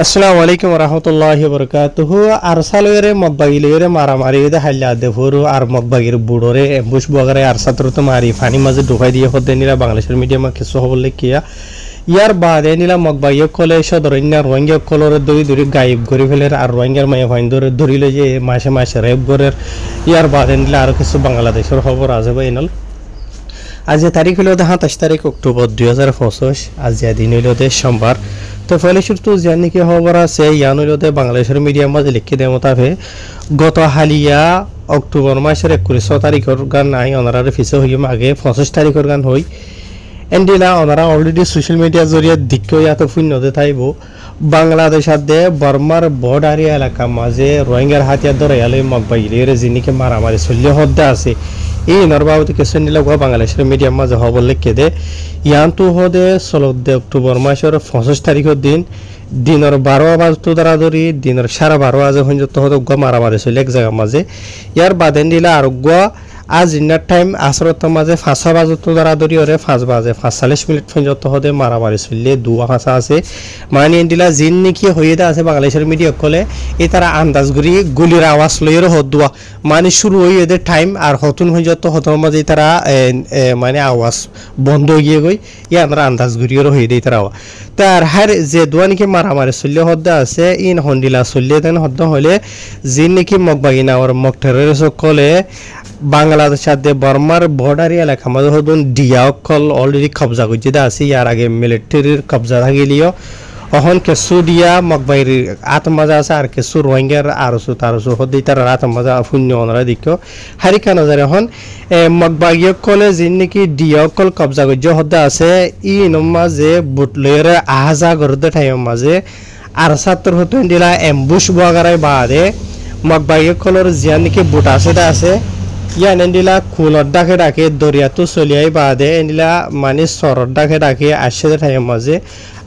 আসসালামু আলাইকুম রহমতুল্লাহি বরকাতুহু আরসালরে মগবাগিলরে মারামারি দে হাল্লা দে ফুরু আর মগবাগির বুড়রে এম্বুশ বগারে আর সাতরত মারি ফানি মাঝে ঢুকাই দিয়ে হতে নিলা বাংলাদেশের মিডিয়ামে কিছু হবলে কিয়া ইয়ার বাদে নিলা মগবাগিয়ে কলে সদরন্যা রোহিঙ্গা কলরে দড়ি দড়ি গায়েব করে ফেলের আর রোহিঙ্গার মায়ে ফাইন ধরে ধরিলে যে মাসে মাসে রেপ গরের ইয়ার বাদে নিলা আর কিছু বাংলাদেশের খবর আছে বা ইনল আজ তারিখ হলো 27 তারিখ অক্টোবর 2025 আজ দিন হলো সোমবার তো ফলে শুরু জানি কি খবর আছে ইয়ান হলো বাংলাদেশের মিডিয়াম মাঝে লিখে দেয় মোতাবে গত হালিয়া অক্টোবর মাসের 21 তারিখের গান নাই ওনারা ফিসে হই আগে 25 তারিখের গান হই এন্ডিলা ওনারা অলরেডি সোশ্যাল মিডিয়া জরিয়ে দিক্ষ ইয়াতে শূন্যতে থাইব বাংলাদেশের দে বর্মার বর্ডারি এলাকা মাঝে রোহিঙ্গার হাতিয়ার ধরে এলে মগবাইলের যিনিকে মারামারি চলিয়ে হদ্দা আছে এই নরবাবতী কেসন নিলে বাংলাদেশের মিডিয়াম মাঝে খবর লিখে দে ইয়ানতো হদে 16 অক্টোবর মাসের 25 তারিখের দিন দিনের 12 বাজতো দ্বারা ধরি দিনের 12:30 বাজে পর্যন্ত হতে মারামারি চলে এক জায়গার মাঝে ইয়ার বাদে নিলে আর আজ ইনার টাইম আসরত মাঝে 5 বাজত দ্বারা ধরি ওরে 5 বাজে 45 পর্যন্ত হতে মারামারি চললে দুয়া হাসা আছে মানে এন্ডিলা জিন নাকি হয়ে আছে বাংলাদেশের মিডিয়া কলে এই তারা আন্দাজ করি গুলির আওয়াজ লইয়ের হদুয়া মানে শুরু হয়ে এদের টাইম আর হতুন পর্যন্ত হতর মাঝে তারা মানে আওয়াজ বন্ধ হয়ে গই ইয়া আমরা আন্দাজ করিও হয়ে দেই তারা তার হার যে দুয়া নাকি মারামারি চললে হদ্দা আছে ইন হন্ডিলা চললে দেন হদ্দ হলে জিন নাকি মগবাগিনা ওর মগঠেরের সকলে বাংলাদেশের দে বর্মার বর্ডারি এলাকা মাঝে হদুন ডিয়া অকল অলরেডি কবজা করছে আছে ইয়ার আগে মিলিটারির কবজা থাকিলিও অহন কেসু দিয়া মগবাইর আত্মজা আছে আর কেসু রোহিঙ্গার আরসু তারসু হদি তার আত্মজা শূন্য ওনারা দিকে হারিকা নজর এখন মগবাগীয় কলে যিন নাকি ডিয়া অকল কবজা করছে হদ্দা আছে ই মাঝে বুটলয়ের আহাজা করতে টাইম মাঝে আর ছাত্র হতো দিলা এম্বুশ বগারায় বাদে মগবাগীয় কলর জিয়া নাকি বুট আছে ইয়ান এন্ডিলা খুলর ডাকে ডাকে দরিয়াতো চলিয়াই বাদে এন্ডিলা মানে সরর ডাকে ডাকে আসে টাইম মাঝে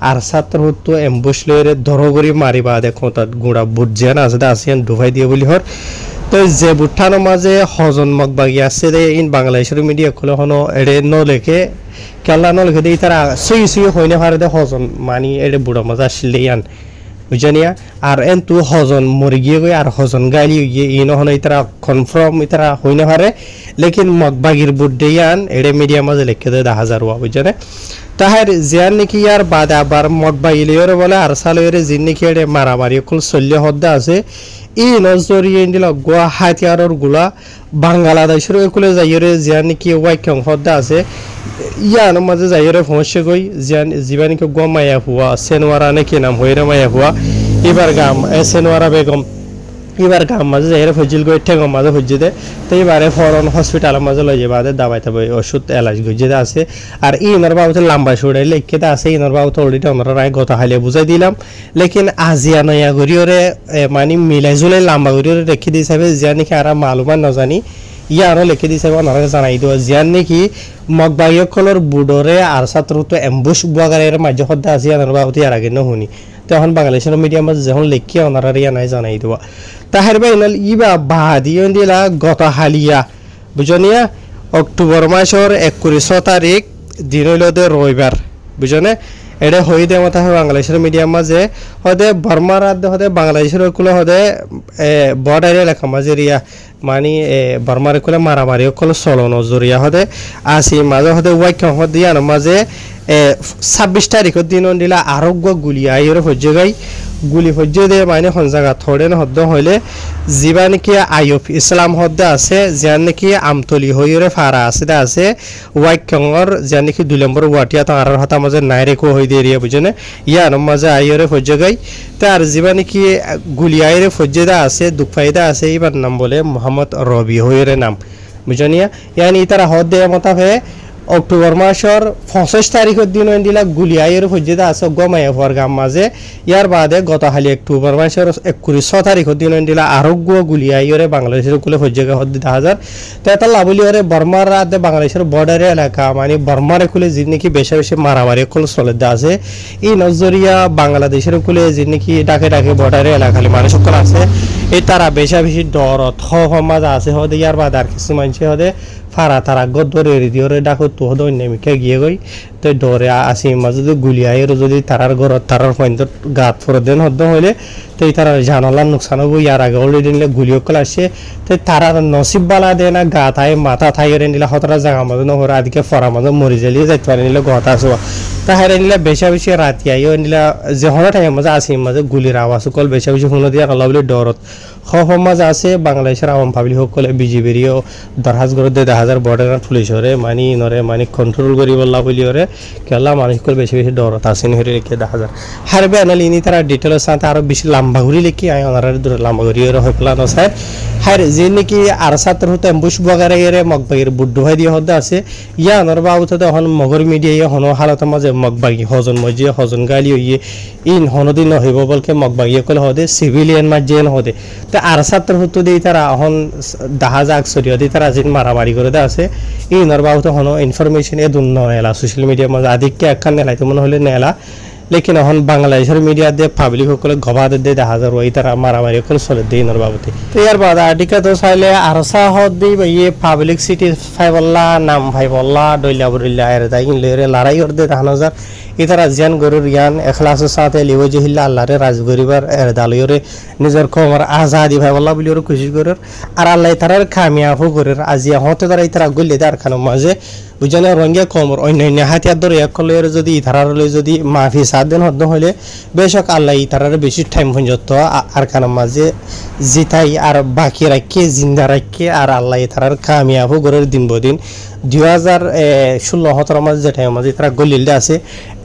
আর ছাত্র হতো এম্বুশ লইরে ধরগরি মারি বাদে কোঁতাত গুড়া বুট জিয়ান আছে আসিয়ান ডুবাই দিয়ে বলি হর তো যে বুটঠানোর মাঝে হজন মগবাগি আছে দে ইন বাংলাদেশের মিডিয়া খুলে হনো এড়ে নলেখে কেলা নলেখে দিয়ে তারা সুই হইনে পারে দে হজন মানি এড়ে বুড়া মাঝে আসলে ইয়ান বুঝানিয়া আর এনতু হজন মরি গিয়ে গই আর হজন গালি গিয়ে ই নহন ইতারা কনফার্ম ইতারা হইনে পারে লেকিন মগবাগির বুড্ডে ইয়ান এড়ে মিডিয়া মাঝে লিখে দেয় 10,000 ওয়া বুঝানে তাহার জিয়ান নাকি ইয়ার বাদে আবার মগবাগিলিয়রে বলে আর সালয়রে জিন নাকি এড়ে মারামারি কুল চল্য হদ্দা আছে ই নজরি এন্ডিলা গোয়া হাতিয়ারর গুলা বাংলাদেশের কুলে যাইরে জিয়ান নাকি ওয়াইকং হদ্দা আছে ইয়ান মাঝে যাইরে ফমসে গই জিয়ান জীবানিকে গোয়া মায়া হুয়া সেনওয়ারা নাকি নাম হইরে মায়া হুয়া এবার গাম সেনওয়ারা বেগম এবার গাম মাঝে যাইরে ফজিল গই ঠেঙ্গ মাঝে ফজি দে তো এবারে ফরন হসপিটাল মাঝে লই যাবে দাবাই তাবে ওষুধ এলাজ গজে আছে আর ইনর বাবুতে লম্বা ছড়াই লিখে আছে ইনর বাবুতে অলরেডি আমরা রায় গত হালে বুঝাই দিলাম লেকিন আজিয়া নয়া গরিয়রে মানে মিলাই জুলাই লম্বা গরিয়রে রেখে দিয়েছে জিয়া নাকি আর মালুমান না জানি ইয়ারও লিখে দিয়েছে ওনারা জানাই দেওয়া জিয়ান নাকি মগবাগীয় কলর বুডরে আর ছাত্র তো এম্বুশ বগারের মাঝে হদ্দা আছে ইয়ানোর বাবুতে আর আগে শুনি তখন বাংলাদেশের মিডিয়াম যখন লিখিয়া ওনারা ইয়া নাই জানাই দেওয়া তাহার বাইনাল ইবা বাহাদিও দিলা গত হালিয়া বুঝনিয়া অক্টোবর মাসের 21 তারিখ দিন হইল দে রবিবার বুঝনে এটা হয়ে দেওয়া মতো বাংলাদেশের মিডিয়াম মাঝে হদে বর্মার হদে বাংলাদেশের কুলে হদে বর্ডারি এলাকা মাঝে রিয়া মানে বর্মার কুলে মারামারি কুলে চলন জরিয়া হদে আসি মাঝে হদে ওয়াইক হদিয়া মাঝে 26 তারিখের দিন দিলা আরোগ্য গুলি আইর হজ্জ গাই গুলি হজ্জ দে মানে হন জায়গা থরে হদ্দ হইলে যিবা নাকি আইয়ুব ইসলাম হদ্দা আছে যান নাকি আমতলি হইরে ফারা আছে ওয়াইকংর যান নাকি 2 নম্বর ওয়াটিয়া তো আর হাতা মাঝে নাইরেকো হই দিয়ে রিয়া বুঝনে ইয়ান মাঝে আইরে হজ্জ গাই তার যিবা নাকি গুলি আইরে ফজ্জেদা আছে দুঃখাইদা আছে এবার নাম বলে মোহাম্মদ রবি হইরে নাম বুঝনিয়া ইয়ানি তারা হদ্দে মতাফে অক্টোবর মাসের 25 তারিখের দিন দিলা গুলিয়াইয়ের ফজ্জেদা আছে গমায়া হওয়ার গাম মাঝে ইয়ার বাদে গত হালি অক্টোবর মাসের 21 তারিখের দিন দিলা আরোগ্য গুলিয়াইয়ের বাংলাদেশের কুলে ফজ্জেগা হদ্দি 10,000 তো এটা লাভলিয়রে বর্মার রাতে বাংলাদেশের বর্ডারে এলাকা মানে বর্মার কুলে যে নাকি বেশি বেশি মারামারি কুল চলে আছে এই নজরিয়া বাংলাদেশের কুলে যে নাকি ডাকে ডাকে বর্ডারে এলাকা মানুষ সকল আছে এই তারা বেশি বেশি ডর মাঝে আছে হদে ইয়ার বাদে আর কিছু মানুষ হদে ফারা তারা গদ ধরে দিওরে ডাকো তো দৈনিকে গিয়ে গই তো ডরে আসি মাঝে গুলি আয়ের যদি তারার ঘরত তারার পয়েন্টত গাত ফরদেন হদ্দ হইলে তো এই তারা জানালার নোকসান হবো ইয়ার আগে অলরেডি নিলে গুলিও কল আসে তো তারার নসিব বালা দেয় না গা থাই মাথা থাই নিলে হতরা জাগা মাঝে নহরা আদিকে ফরা মাঝে মরি জ্বালিয়ে যাইতে পারে নিলে গতা আসো তাহারে নিলে বেশা বেশি রাতি আইও নিলে যে হন টাইম মাঝে আসি মাঝে গুলির আওয়াজ সকল বেশা বেশি শুনে দিয়া কলা বলে ডরত মাঝে আছে বাংলাদেশের আওয়াম পাবলিক সকলে বিজিবিরিও দরহাজ করে 10,000 বর্ডার পুলিশরে মানি নরে মানি কন্ট্রোল করি বললা বলিওরে কেলা মানুষ সকল বেশি বেশি ডরত আসেন হরে রেখে 10,000 হারবে আনালি ইনি তারা ডিটেলস সাথে আরো বেশি লম্বা ঘুরি লিখি আয় ওনারা লম্বা ঘুরি হয়ে পেলানো চাই হার যে নাকি আর ছাত্র হতে এম্বুশ বগারে এরে মগবাগির বুড্ডু হয় দিয়ে হতে আছে ইয়া আনার বাবুতে এখন মগর মিডিয়া হন হালতের মাঝে মগবাগি হজন মজি হজন গালি হইয়ে ইন হনদিন হইব বলকে মগবাগি কলে হদে সিভিলিয়ান মাঝে হদে তো আর ছাত্র হতো দিয়ে তারা এখন দাহা যাক সরিয়ে দিয়ে তারা যেন মারামারি করে দেওয়া আছে ইনার বাবুতে হন ইনফরমেশন এ দুন নেলা সোশ্যাল মিডিয়ার মাঝে আদিককে একখান নেলাইতে মনে হলে নেলা লেকিন এখন বাংলাদেশের মিডিয়া দিয়ে পাবলিক সকলে গবাদ দিয়ে 10,000 ওই তারা মারামারি করে চলে দিয়ে ইনার বাবুতে তো ইয়ার বাদ আর্টিকা তো চাইলে আরসা হদ দিয়ে ইয়ে পাবলিক সিটি ফাইবল্লা নাম ফাইবল্লা ডইলা বরিল্লা এর দাই ইনলে লড়াই করে দিয়ে 10,000 ইতারা জিয়ান গরুর ইয়ান এখলাসের সাথে লিও জহিল্লা আল্লাহরে রাজ গরিবার এর দালয়রে নিজের কমর আজাদি ফাইবল্লা বলি ওর খুশি করার আর আল্লাহ তারার কামিয়াবও করার আজিয়া হতে তারা ইতারা গল্লে দেওয়ার খানো মাঝে বুঝানে রঙিয়া কমর অন্যান্য হাতিয়ার ধরে এক কলের যদি ইতারারলে যদি মাফি সাত দিন হদ্দ হলে বেশক আল্লাহ ইতারার বেশি টাইম পর্যন্ত আর খানোর মাঝে জিতাই আর বাকি রাখে জিন্দা রাখে আর আল্লাহ ইতারার কামিয়াবও করার দিন বদিন 2016-17 মাঝে যে টাইম মাঝে তারা গলিলটা আছে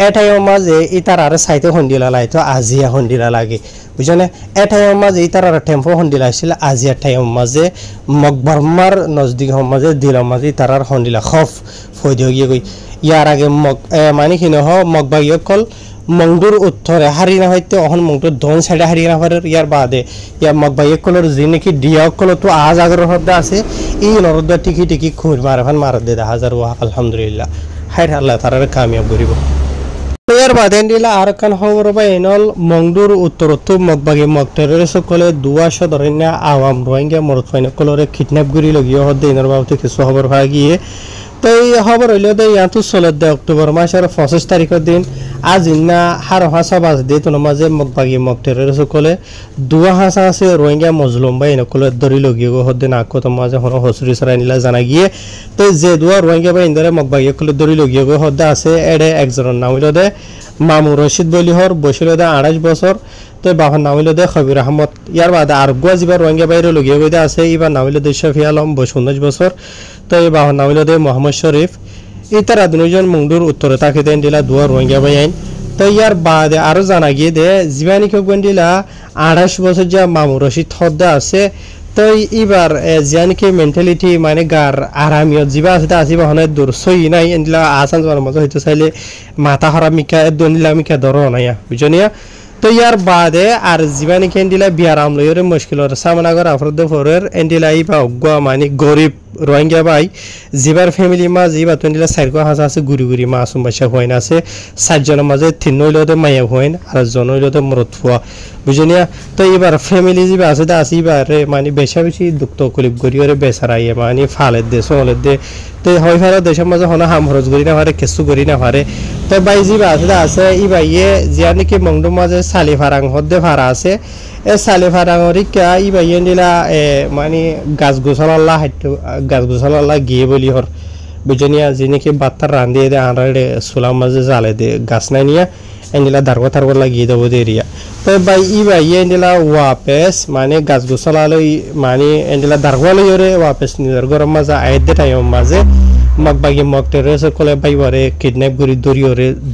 এ টাইমের মাঝে ইতার আর সাইতে হন্ডিলা লাই তো আজিয়া হন্ডিলা লাগে বুঝলে এ টাইমের মাঝে ইতার আর টেম্পো হন্ডিলা আসছিল আজিয়া টাইমের মাঝে মকবরমার নজদিক মাঝে দিলাম মাঝে তার আর হন্ডিলা খফ ফয়দিও গিয়ে গই ইয়ার আগে মানে কি নহ মকবাগিয়ে কল মংডুর উত্তরে হারিনা হইতে অহন মংডুর দন সাইডে হারিনা হওয়ার ইয়ার বাদে ইয়ার মকবাগিয়ে কলর যে নাকি ডিয়া কল তো আজ আগর হদ্দা আছে এই নরদ্দা টিকি খুঁড় মারফান মার দে 10,000 আলহামদুলিল্লাহ হাই আল্লাহ তারার কামিয়াব করিব ইয়ার বাদে দিলা আর কান খবর বা এনল মংডুর উত্তরত্ব মকবাগি মকটেরের সকলে দুয়াশ ধরেনা আওয়াম রোহিঙ্গা মরদ ফাইন কলরে কিডন্যাপ করি লগিয়ে হদ্দে ইনর বাবুতে কিছু খবর পাওয়া গিয়ে তো এই খবর হইল দে ইয়াতো চলে দে অক্টোবর মাসের 25 তারিখের দিন আজ ইন্না হার হাসা বাজ দিয়ে তোর মাঝে মকবাগি মকটেরের সকলে দুয়া হাসা আছে রোহিঙ্গা মজলুম বা এনকলে ধরি লগিয়ে হদ্দে না কত মাঝে হন হসুরি সরাই নিলা জানা গিয়ে তো যে দুয়া রোহিঙ্গা বা ইন্দরে মকবাগি কলে ধরি লগিয়ে হদ্দে আছে এডে একজনের নাম হইল দে মামু রশিদ বলিহর বসিল দে 28 বছর তো বাবার নাম হইল দে খবির আহমদ ইয়ার বাদে আর গুয়া যিবার রোহিঙ্গা বাইরে লগিয়ে গইতে আছে ইবার নাম হইল দে শফি আলম 19 বছর তো এই বাবার নাম হইল দে মোহাম্মদ শরীফ ইতারা দুজন মুংডুর উত্তরে তাকে দেন দিলা দুয়া রোহিঙ্গা বাই আইন তো ইয়ার বাদে আরো জানা গিয়ে দে জীবানী কেউ দিলা 28 বছর যা মামু রশিদ হদ্দা আছে তো এবার জিয়ানকে মেন্টালিটি মানে গার আরামিয়ত যিবা আছে তা আসিবা হনে দূর সই নাই এন্দিলা আসান যাওয়ার মজা হইতে চাইলে মাথা হারামিকা দনিলা মিকা ধরো নাইয়া বুঝনিয়া তো ইয়ার বাদে আর জীবানী কেন্দিলা বিয়ারাম লইরে মুশকিলর সামনা করা আফরদ ফরের এন্দিলা ইবা অগ্গা মানে গরিব রোহিঙ্গা ভাই জিবার ফ্যামিলি মা জিবা তন্দিলা সাইরকো হাসা আছে গুরি গুরি মা সুমবাসা হইন আছে 7 জনের মাঝে 3 হইলতে মাইয়া হইন আর জন হইলতে মরদ ফুয়া বুঝনিয়া তো এবার ফ্যামিলি জিবা আছে দা আসিবার মানে বেশি দুঃখ তকলিফ গরিয়রে বেচারাইয়ে মানে ফালের দে সোলের দে তো হয় ফারা দেশের মাঝে হনা হাম খরচ করি না পারে কিছু করি না পারে তো ভাই জিবা আছে দা আছে ইবা ইয়ে জিয়া নাকি মংডু মাঝে সালি ফারাং হদ্দে ফারা আছে এ সালি ফারাঙরি কা ইবা ইয়ে নিলা মানে গাছ গোছালাল্লাহ গাছ গোছালাল্লাহ গিয়ে বলি হর বুঝনিয়া যে নাকি বাত্তার রান্দিয়ে দে আনরাড়ে সুলাম মাঝে জালে দে গাছ নাই নিয়া এন্ডিলা দারগো থারগো লাগিয়ে দেবো দে এরিয়া তো ভাই ইবা ইয়ে এন্ডিলা ওয়াপেস মানে গাছ গোছালালই মানে এন্ডিলা দারগোয়ালই ওরে ওয়াপেস নিজের গরম মাঝে আয়ের দে টাইম মাঝে মকবাগি মকটেরে সকলে ভাইবারে কিডন্যাপ করি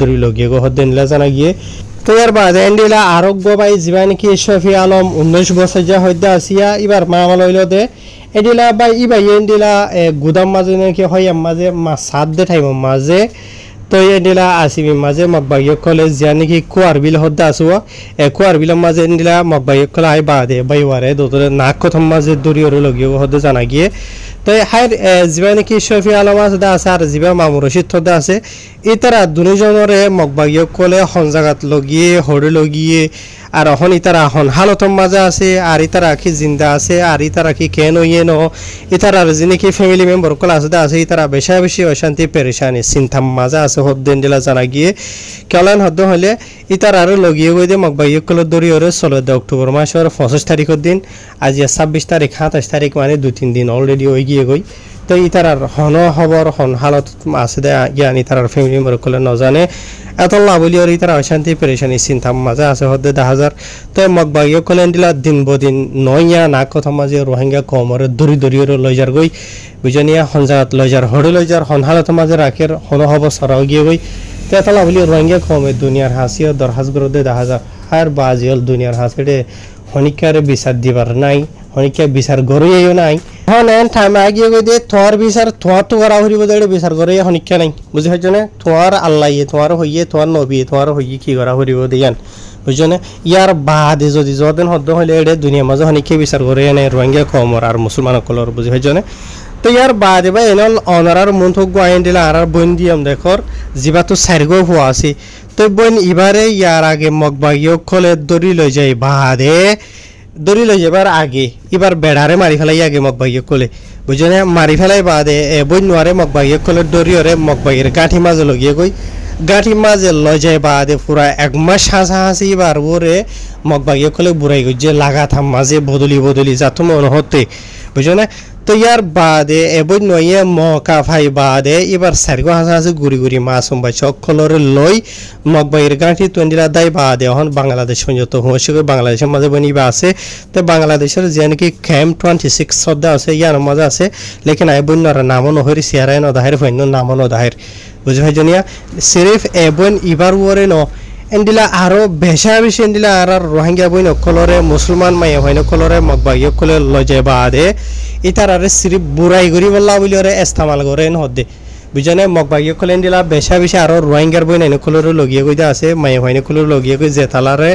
দড়ি লগিয়ে গো হদ্দে নিলা জানা গিয়ে তো এর বাদে এন্ডিলা আরোগ্য ভাই জীবা নাকি শফি আলম 19 বছর যা হইতে আসিয়া এবার মামা লইল দে এডিলা ভাই ইবা এন্ডিলা গুদাম মাঝে নাকি হয় মাঝে মা সাত দে টাইম মাঝে তো এন্ডিলা আসিবি মাঝে মকবাগি কলেজ যা নাকি কুয়ার বিল হদ্দে আসুয়া কুয়ার বিলের মাঝে এন্ডিলা মকবাগি কলে আই বাদে বাইবারে দোতরে নাক কথম মাঝে দড়ি ওরে লগিয়ে হদ্দে জানা গিয়ে তো হাই যিবা নাকি শফি আলম আছে আর যিবা মামু রশিদ হদ্দে আছে ইতারা দুজনরে মকবাগি কলে হন জাগাত লগিয়ে হরে লগিয়ে আর এখন ইতারা এখন হালতম মাঝে আছে আর ইতারা কি জিন্দা আছে আর ইতারা কি কেন ইয়ে ন ইতারা যিনি কি ফ্যামিলি মেম্বার কল আছে ইতারা বেশা বেশি অশান্তি পেরেশানি চিন্তাম মাঝে আছে হদ্দিন দিলা জানা গিয়ে কেলান হদ্দ হলে ইতারা আর লগিয়ে গই দিয়ে মগবাই কল দরি ওরে 16 অক্টোবর মাসের 25 তারিখের দিন আজ 26 তারিখ 27 তারিখ মানে 2-3 দিন অলরেডি হয়ে গিয়ে গই তো ইতারার হন খবর হন হালত আছে দে জ্ঞান ইতারার ফ্যামিলি মেম্বার কল নজানে এতলা বলি আর ইতারা অশান্তি পেরেশানি চিন্তাম মাঝে আছে হদ্দে 10,000 তো মগবাই কলেন দিলা দিন বদিন নয়া না কথা মাঝে রোহিঙ্গা কমরে দরি দরি লই যার গই বুঝানিয়া হনজাত লই যার হড়ে লই যার হন হালত মাঝে রাখের হন খবর সরাও গিয়ে গই তো এতলা বলি রোহিঙ্গা কমে দুনিয়ার হাসিও দরহাজ গরদে 10,000 আর বাজিল দুনিয়ার হাসিডে হনিকারে বিচার দিবার নাই হনিকা বিচার গরইও নাই হন এন টাইম আগিয়ে গই দে তোর বিচার তোর তো করা হরিব দে বিচার গরই হনিকা নাই বুঝি হজনে তোর আল্লাহ তোর হইয়ে তোর নবী তোর হইয়ে কি করা হরিব দেয়ান বুঝনে ইয়ার বাদে যদি যদিন হদ্দ হইলে এডে দুনিয়া মাঝে হনিকে বিচার করে এনে রোহিঙ্গা কমর আর মুসলমান কলর বুঝি হজনে তো ইয়ার বাদে বা এনল অনারার মন থক গায়ন দিলা আর বইন দিয়াম দেখর জিবা তো সারগো হওয়া আছে তো বইন ইবারে ইয়ার আগে মগবাগিও খলে দড়ি লই যায় বাদে দড়ি লই যাবার আগে এবার বেড়ারে মারি ফেলাই আগে মগবাগিও কলে বুঝনে মারি ফেলাই বাদে বইন নোয়ারে মগবাগিও কলে দড়ি ওরে মগবাগির গাঁঠি মাঝে লগিয়ে গই গাঁঠি মাঝে লই যায় বাদে পুরা 1 মাস হাসি এবার ওরে মগবাগিও কলে বুড়াই গই যে লাগাতাম মাঝে বদলি যাতো মনে হতে বুঝনে তো ইয়ার বাদে এবই নয়ে মকা ভাই বাদে এবার সারগো হাসা গুড়ি মাছ সম্বাই সকলরে লই মগবাইয়ের গাঁঠি তন্দিলা দাই বাদে এখন বাংলাদেশ সংযত হয়েছে বাংলাদেশের মাঝে বনিবা আছে তো বাংলাদেশের যে নাকি ক্যাম্প 26 শ্রদ্ধা আছে ইয়ার মজা আছে লেকিন আই বন্যার নামও নহরি সিয়ারায় নদাহের ফৈন্য নামও নদাহের বুঝে ভাই জনিয়া সিরিফ এবন ইবার ওরে ন এন্ডিলা আরো বেশা বেশি এন্ডিলা আর রোহিঙ্গা বইন কলরে মুসলমান মাইয়া হইন কলরে মগবাইয় কলে লজে বাদে ইতারারে সিরিফ বুড়াই গরি বল্লা বলি ওরে ইস্তেমাল করে হদ্দে বুঝনে মগবাইয় কলে এন্ডিলা বেশা বেশি আর রোহিঙ্গার বইন এনে কলরে লগিয়ে কইতা আছে মাইয়া হইন কলরে লগিয়ে কই যে তালারে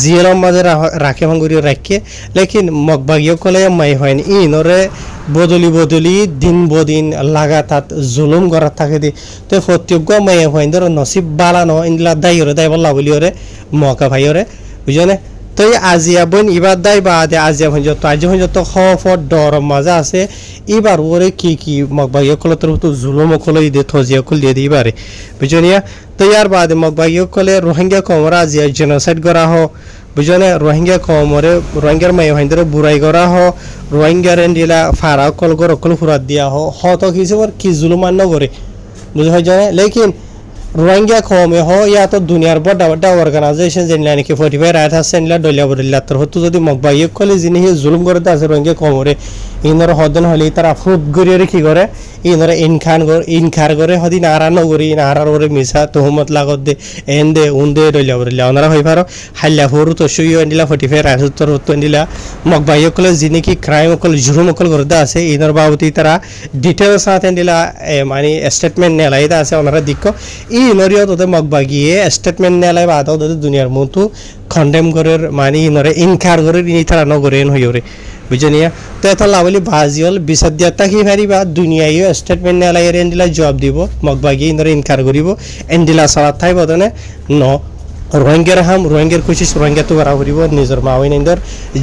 জিয়েলম মাঝে রাখে ভাঙ্গুরি রাখে লেকিন মগবাইয় কলে মাইয়া হইন ইনরে বদলি দিন বদিন লাগাতার জুলুম করার থাকে দি তো প্রত্যেক মাইয়া হইন ধর নসিব বালানো ইনলা দাই ওরে দাই বল্লা বলি ওরে মকা ভাই ওরে বুঝনে তো আজিয়া বইন ইবার দাই বাদে আজিয়া হইন যত আজি হইন যত খফ ডর মজা আছে এবার ওরে কি মগবাইয় কলে তোর তো জুলুম কলে দে থজিয়া কল দিয়ে দিবারে বুঝনিয়া তো ইয়ার বাদে মগবাইয় কলে রোহিঙ্গা কমরা আজিয়া জেনোসাইড করা হ বুঝনে রোহিঙ্গা কমরে রোহিঙ্গার মাই হইন্দরে বুড়াই করা হ রোহিঙ্গার এন্ডিলা ফারা কল গরকল ফুরাত দিয়া হত কিছু কি জুলুমান ন করে বুঝ হয় জানে লেকিন রোহিঙ্গা কমে হ ইয়া তো দুনিয়ার বড় অর্গানাইজেশন যেনলা নাকি 45 রাইট আছে এনলা দলিয়া বদলিয়া তোর হতো যদি মগবাইয়ে কলে জিনি জুলুম করে আছে রোহিঙ্গা কমরে ইনর হদন হলে তারা ফুট গরিয়ে কি করে ইনর ইনখার করে হদি নারা নগরি নারার ওরে মিছা তোহমত লাগত দে এন দে উন দে দলিয়া বদলিয়া ওনারা হই পারো হাল্লা হরু তো শুইও এনলা 45 রাইট তোর হতো এনলা মগবাইয়ে কলে জিনি কি ক্রাইম কল জুলুম কল করে আছে ইনর বাবতি তারা ডিটেইলস সাথে এনলা মানে স্টেটমেন্ট নেলাইদা আছে ওনারা দিকো ইনরিও তো মগবাগিয়ে স্টেটমেন্ট নেলাই বাদ দুনিয়ার মতো কন্ডেম করে মানে ইনরে ইনকার করে ইনি তারা নগরে এন হইরে বুঝনিয়া তো এত লাভলি বাজিল বিচার দিয়া তাকি পারিবা দুনিয়ায়ও স্টেটমেন্ট নেলাই এন্ডিলা জবাব দিব মগবাগিয়ে ইনরে ইনকার করিব এন্ডিলা সালাত থাই বদনে ন রোহিঙ্গার হাম রোহিঙ্গার কোশিশ রোহিঙ্গা তো করা করিব নিজের মাওইন ইন্দর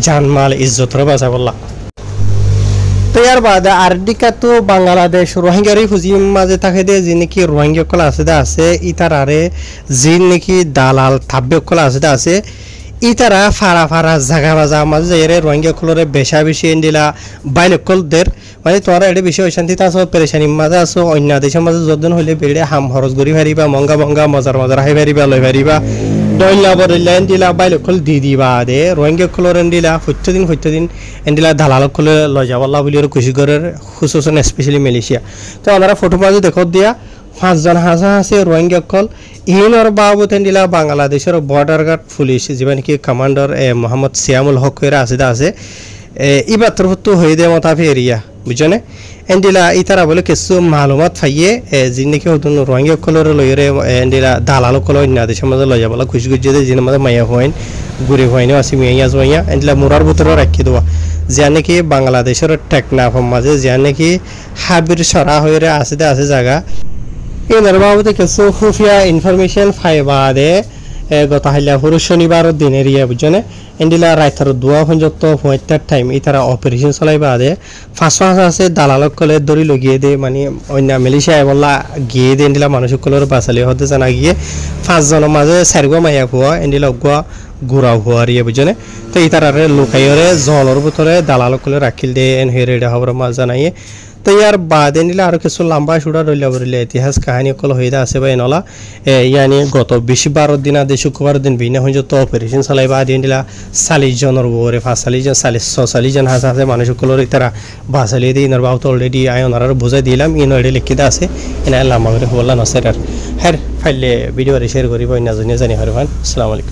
জানমাল ইজ্জত বাঁচা বললা তো ইয়ার বাদে আরডিকা তো বাংলাদেশ রোহিঙ্গা রিফিউজি মাঝে থাকে দে যে নাকি রোহিঙ্গা কল আছে ইতারারে যে নাকি দালাল থাব্বে কল আছে ইতারা ফারা জায়গা বাজা মাঝে যাইরে রোহিঙ্গা কলরে বেশা বেশি এন্ডিলা বাইলে কলদের মানে তোরা এটা বেশি অশান্তি আছো পেরেশানি মাঝে আছো অন্য দেশের মাঝে যতদিন হইলে বেড়ে হাম খরচ করি পারিবা মঙ্গা মজার হাই পারিবা লই পারিবা দইলা বদলা এন্ডিলা বাইলে কল দি দিবা দে রোহিঙ্গা কলর এন্ডিলা হত্যদিন এন্ডিলা দালাল কলে লই যাবলা বলি খুশি করে খুশুসন স্পেশালি মালয়েশিয়া তো ওনারা ফটো মাঝে দেখো দিয়া 5 জন হাসা আছে রোহিঙ্গা কল ইনর বাবু তেন্ডিলা বাংলাদেশের বর্ডার গার্ড পুলিশ যেমন কি কমান্ডার মোহাম্মদ সিয়ামুল হক এর আছে ইবার তো হয়ে দে মতাফি এরিয়া বুঝনে এন্ডিলা ইতারা বলে কিছু মালুমাত পাইয়ে জিনিকে হতুন রোহিঙ্গা কলর লইরে এন্ডিলা দালাল কল অন্য দেশের মাঝে লই যাবলা খুশি যে জিন মাঝে মাইয়া হইন গুড়ি হইনি আসি মিয়া জইয়া এন্ডিলা মুরার ভিতরে রাখি দেওয়া যে নাকি বাংলাদেশের টেকনাফ মাঝে যে নাকি হাবির সরা হইরে আছে জায়গা এনার বাবদে কিছু খুফিয়া ইনফরমেশন ফাইবা দে গত হাইলা পুরো শনিবার দিনের ইয়ে বুঝছনে এন্ডিলা রাইতার দুয়া পর্যন্ত পঁয়তার টাইম ইতারা অপারেশন চলাইবা দে ফাঁসা আছে দালালক কলে দড়ি লগিয়ে দে মানে অন্য মিলিশিয়া বললা গিয়ে দে এন্ডিলা মানুষ কলের বাঁচালি হতে জানা গিয়ে 5 জনের মাঝে 4 গো মাইয়া হুয়া এন্ডিলা গুয়া ঘুরাও হওয়ার ইয়ে বুঝছনে তো ইতারারে লোকাইরে জলের ভিতরে দালালক কলে রাখিল দে এন হেরে খবর মাঝ জানাইয়ে তো ইয়ার বাদে নিলে আরো কিছু লম্বা সুড়া রইলা বলিলে ইতিহাস কাহিনী কল হইদা আছে বা এনলা ইয়ানি গত 20-12 দিন আদি শুক্রবার দিন বিনা হয়ে যত অপারেশন চালাইবা আদি নিলা 40 জনের উপরে 40 জন 46 জন আছে মানুষ কলর ইতারা বাসালি দিয়ে ইনার বাউত অলরেডি আয়নার বুঝাই দিলাম ইনরে লিখিতা আছে এনা লম্বা করে হলা নসের হ্যাঁ ফাইলে ভিডিও শেয়ার করিব ইনা জানি হারবান আসসালামু আলাইকুম